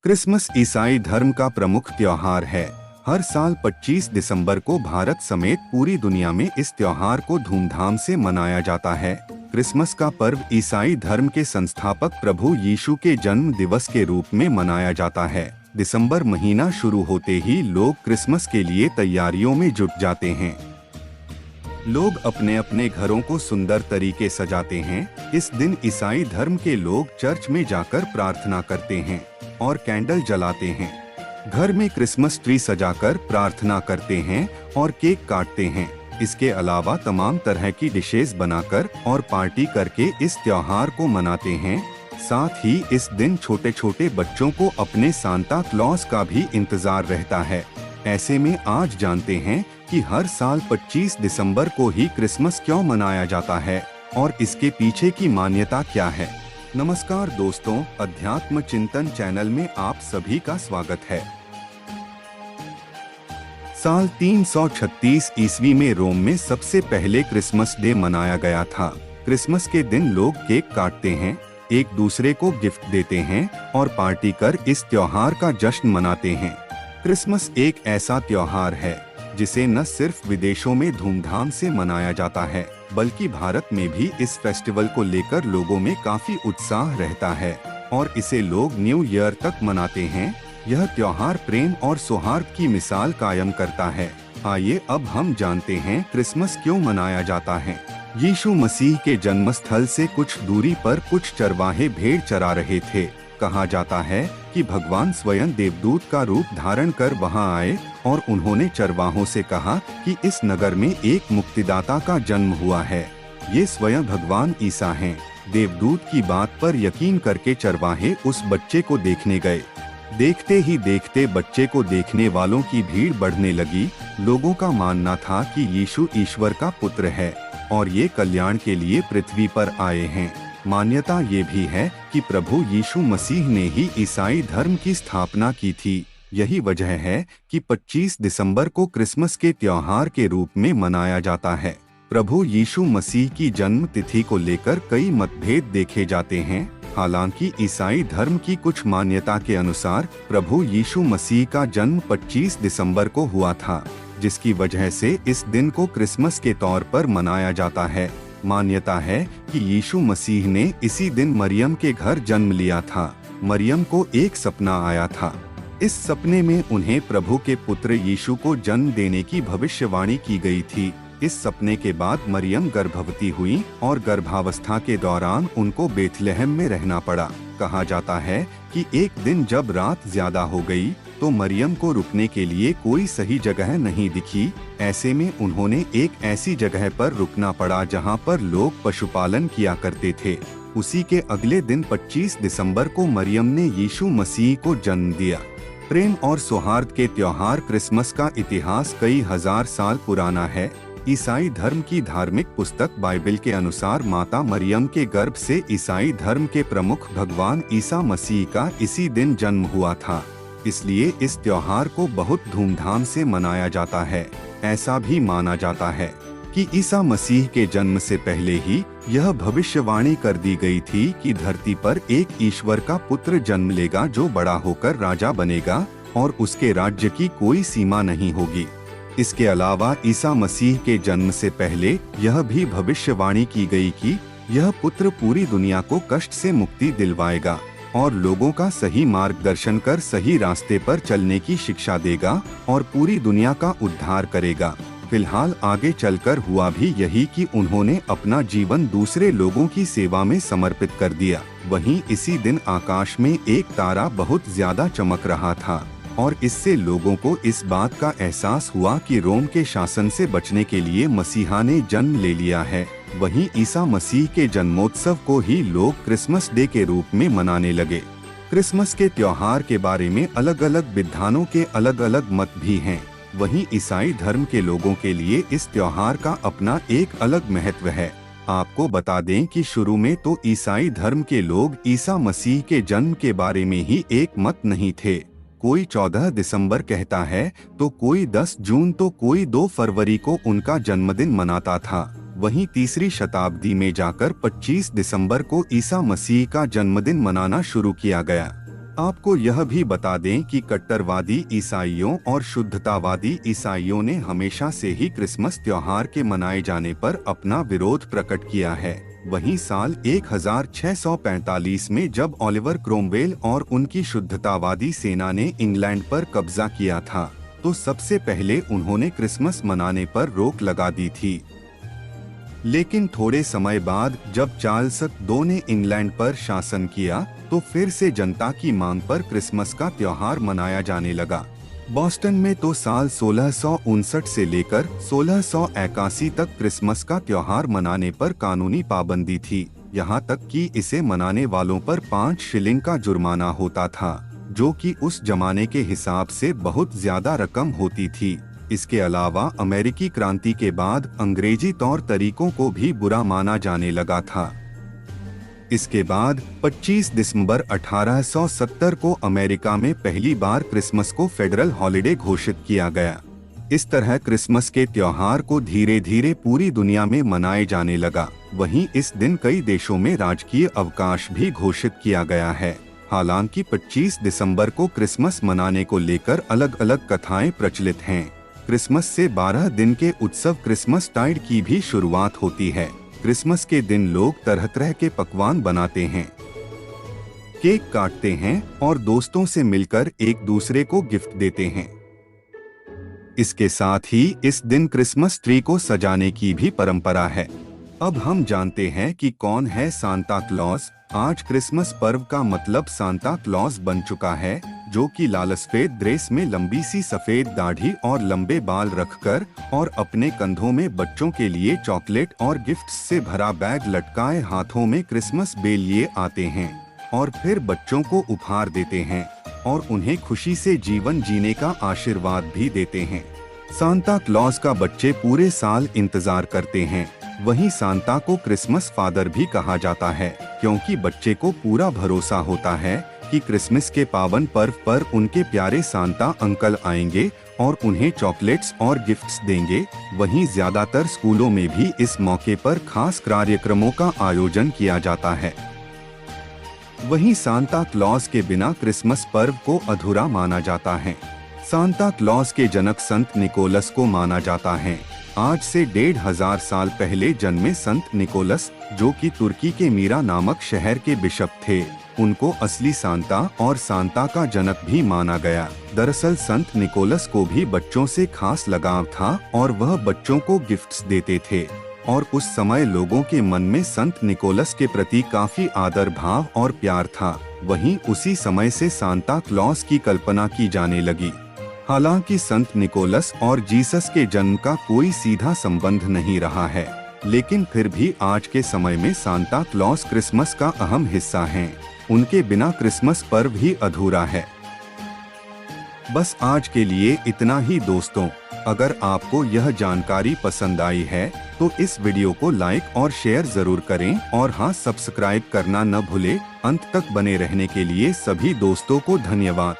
Christmas ईसाई धर्म का प्रमुख त्योहार है। हर साल 25 दिसंबर को भारत समेत पूरी दुनिया में इस त्योहार को धूमधाम से मनाया जाता है। क्रिसमस का पर्व ईसाई धर्म के संस्थापक प्रभु यीशु के जन्म दिवस के रूप में मनाया जाता है। दिसंबर महीना शुरू होते ही लोग क्रिसमस के लिए तैयारियों में जुट जाते हैं। लोग अपने अपने घरों को सुंदर तरीके सजाते हैं। इस दिन ईसाई धर्म के लोग चर्च में जाकर प्रार्थना करते हैं और कैंडल जलाते हैं। घर में क्रिसमस ट्री सजाकर प्रार्थना करते हैं और केक काटते हैं। इसके अलावा तमाम तरह की डिशेस बनाकर और पार्टी करके इस त्योहार को मनाते हैं। साथ ही इस दिन छोटे छोटे बच्चों को अपने सांता क्लॉज का भी इंतजार रहता है। ऐसे में आज जानते हैं कि हर साल 25 दिसंबर को ही क्रिसमस क्यों मनाया जाता है और इसके पीछे की मान्यता क्या है। नमस्कार दोस्तों, अध्यात्म चिंतन चैनल में आप सभी का स्वागत है। साल 336 ईस्वी में रोम में सबसे पहले क्रिसमस डे मनाया गया था। क्रिसमस के दिन लोग केक काटते हैं, एक दूसरे को गिफ्ट देते हैं और पार्टी कर इस त्योहार का जश्न मनाते हैं। क्रिसमस एक ऐसा त्योहार है जिसे न सिर्फ विदेशों में धूमधाम से मनाया जाता है, बल्कि भारत में भी इस फेस्टिवल को लेकर लोगों में काफी उत्साह रहता है और इसे लोग न्यू ईयर तक मनाते हैं। यह त्योहार प्रेम और सौहार्द की मिसाल कायम करता है। आइए अब हम जानते हैं क्रिसमस क्यों मनाया जाता है। यीशु मसीह के जन्मस्थल से कुछ दूरी पर कुछ चरवाहे भेड़ चरा रहे थे। कहा जाता है कि भगवान स्वयं देवदूत का रूप धारण कर वहां आए और उन्होंने चरवाहों से कहा कि इस नगर में एक मुक्तिदाता का जन्म हुआ है। ये स्वयं भगवान ईसा हैं। देवदूत की बात पर यकीन करके चरवाहे उस बच्चे को देखने गए। देखते ही देखते बच्चे को देखने वालों की भीड़ बढ़ने लगी। लोगों का मानना था कि यीशु ईश्वर का पुत्र है और ये कल्याण के लिए पृथ्वी पर आए हैं। मान्यता ये भी है कि प्रभु यीशु मसीह ने ही ईसाई धर्म की स्थापना की थी। यही वजह है कि 25 दिसंबर को क्रिसमस के त्योहार के रूप में मनाया जाता है। प्रभु यीशु मसीह की जन्म तिथि को लेकर कई मतभेद देखे जाते हैं। हालांकि ईसाई धर्म की कुछ मान्यता के अनुसार प्रभु यीशु मसीह का जन्म 25 दिसंबर को हुआ था, जिसकी वजह से इस दिन को क्रिसमस के तौर पर मनाया जाता है। मान्यता है कि यीशु मसीह ने इसी दिन मरियम के घर जन्म लिया था। मरियम को एक सपना आया था। इस सपने में उन्हें प्रभु के पुत्र यीशु को जन्म देने की भविष्यवाणी की गई थी। इस सपने के बाद मरियम गर्भवती हुई और गर्भावस्था के दौरान उनको बेथलेहम में रहना पड़ा। कहा जाता है कि एक दिन जब रात ज्यादा हो गई तो मरियम को रुकने के लिए कोई सही जगह नहीं दिखी। ऐसे में उन्होंने एक ऐसी जगह पर रुकना पड़ा जहां पर लोग पशुपालन किया करते थे। उसी के अगले दिन 25 दिसंबर को मरियम ने यीशु मसीह को जन्म दिया। प्रेम और सौहार्द के त्योहार क्रिसमस का इतिहास कई हजार साल पुराना है। ईसाई धर्म की धार्मिक पुस्तक बाइबल के अनुसार माता मरियम के गर्भ से ईसाई धर्म के प्रमुख भगवान ईसा मसीह का इसी दिन जन्म हुआ था। इसलिए इस त्योहार को बहुत धूमधाम से मनाया जाता है। ऐसा भी माना जाता है कि ईसा मसीह के जन्म से पहले ही यह भविष्यवाणी कर दी गई थी कि धरती पर एक ईश्वर का पुत्र जन्म लेगा जो बड़ा होकर राजा बनेगा और उसके राज्य की कोई सीमा नहीं होगी। इसके अलावा ईसा मसीह के जन्म से पहले यह भी भविष्यवाणी की गई कि यह पुत्र पूरी दुनिया को कष्ट से मुक्ति दिलवाएगा और लोगों का सही मार्गदर्शन कर सही रास्ते पर चलने की शिक्षा देगा और पूरी दुनिया का उद्धार करेगा। फिलहाल आगे चलकर हुआ भी यही कि उन्होंने अपना जीवन दूसरे लोगों की सेवा में समर्पित कर दिया। वहीं इसी दिन आकाश में एक तारा बहुत ज्यादा चमक रहा था और इससे लोगों को इस बात का एहसास हुआ कि रोम के शासन से बचने के लिए मसीहा ने जन्म ले लिया है। वहीं ईसा मसीह के जन्मोत्सव को ही लोग क्रिसमस डे के रूप में मनाने लगे। क्रिसमस के त्योहार के बारे में अलग अलग विद्वानों के अलग अलग मत भी हैं। वहीं ईसाई धर्म के लोगों के लिए इस त्योहार का अपना एक अलग महत्व है। आपको बता दें कि शुरू में तो ईसाई धर्म के लोग ईसा मसीह के जन्म के बारे में ही एक मत नहीं थे। कोई 14 दिसंबर कहता है तो कोई 10 जून तो कोई 2 फरवरी को उनका जन्मदिन मनाता था। वहीं तीसरी शताब्दी में जाकर 25 दिसंबर को ईसा मसीह का जन्मदिन मनाना शुरू किया गया। आपको यह भी बता दें कि कट्टरवादी ईसाइयों और शुद्धतावादी ईसाइयों ने हमेशा से ही क्रिसमस त्योहार के मनाए जाने पर अपना विरोध प्रकट किया है। वहीं साल 1645 में जब ओलिवर क्रोमवेल और उनकी शुद्धतावादी सेना ने इंग्लैंड पर कब्जा किया था, तो सबसे पहले उन्होंने क्रिसमस मनाने पर रोक लगा दी थी। लेकिन थोड़े समय बाद जब चार्ल्स II ने इंग्लैंड पर शासन किया, तो फिर से जनता की मांग पर क्रिसमस का त्योहार मनाया जाने लगा। बॉस्टन में तो साल 1659 से लेकर 1681 तक क्रिसमस का त्योहार मनाने पर कानूनी पाबंदी थी, यहाँ तक कि इसे मनाने वालों पर 5 शिलिंग का जुर्माना होता था, जो कि उस जमाने के हिसाब से बहुत ज्यादा रकम होती थी। इसके अलावा अमेरिकी क्रांति के बाद अंग्रेजी तौर तरीकों को भी बुरा माना जाने लगा था। इसके बाद 25 दिसंबर 1870 को अमेरिका में पहली बार क्रिसमस को फेडरल हॉलिडे घोषित किया गया। इस तरह क्रिसमस के त्योहार को धीरे धीरे पूरी दुनिया में मनाए जाने लगा। वहीं इस दिन कई देशों में राजकीय अवकाश भी घोषित किया गया है। हालांकि 25 दिसंबर को क्रिसमस मनाने को लेकर अलग अलग कथाएं प्रचलित हैं। क्रिसमस से 12 दिन के उत्सव क्रिसमस टाइड की भी शुरुआत होती है। क्रिसमस के दिन लोग तरह तरह के पकवान बनाते हैं, केक काटते हैं और दोस्तों से मिलकर एक दूसरे को गिफ्ट देते हैं। इसके साथ ही इस दिन क्रिसमस ट्री को सजाने की भी परंपरा है। अब हम जानते हैं कि कौन है सांता क्लॉज। आज क्रिसमस पर्व का मतलब सांता क्लॉज बन चुका है, जो कि लाल सफेद ड्रेस में लंबी सी सफेद दाढ़ी और लंबे बाल रखकर और अपने कंधों में बच्चों के लिए चॉकलेट और गिफ्ट्स से भरा बैग लटकाए हाथों में क्रिसमस बेल लिए आते हैं और फिर बच्चों को उपहार देते हैं और उन्हें खुशी से जीवन जीने का आशीर्वाद भी देते हैं। सांता क्लॉज का बच्चे पूरे साल इंतजार करते हैं। वहीं सांता को क्रिसमस फादर भी कहा जाता है, क्योंकि बच्चे को पूरा भरोसा होता है कि क्रिसमस के पावन पर्व पर उनके प्यारे सांता अंकल आएंगे और उन्हें चॉकलेट्स और गिफ्ट्स देंगे। वहीं ज्यादातर स्कूलों में भी इस मौके पर खास कार्यक्रमों का आयोजन किया जाता है। वहीं सांता क्लॉज के बिना क्रिसमस पर्व को अधूरा माना जाता है। सांता क्लॉज के जनक संत निकोलस को माना जाता है। आज से 1500 साल पहले जन्मे संत निकोलस, जो कि तुर्की के मीरा नामक शहर के बिशप थे, उनको असली सांता और सांता का जनक भी माना गया। दरअसल संत निकोलस को भी बच्चों से खास लगाव था और वह बच्चों को गिफ्ट्स देते थे और उस समय लोगों के मन में संत निकोलस के प्रति काफी आदर भाव और प्यार था। वहीं उसी समय से सांता क्लॉज की कल्पना की जाने लगी। हालांकि संत निकोलस और जीसस के जन्म का कोई सीधा संबंध नहीं रहा है, लेकिन फिर भी आज के समय में सांता क्लॉज क्रिसमस का अहम हिस्सा हैं। उनके बिना क्रिसमस पर्व ही अधूरा है। बस आज के लिए इतना ही दोस्तों। अगर आपको यह जानकारी पसंद आई है तो इस वीडियो को लाइक और शेयर जरूर करें और हाँ, सब्सक्राइब करना न भूलें। अंत तक बने रहने के लिए सभी दोस्तों को धन्यवाद।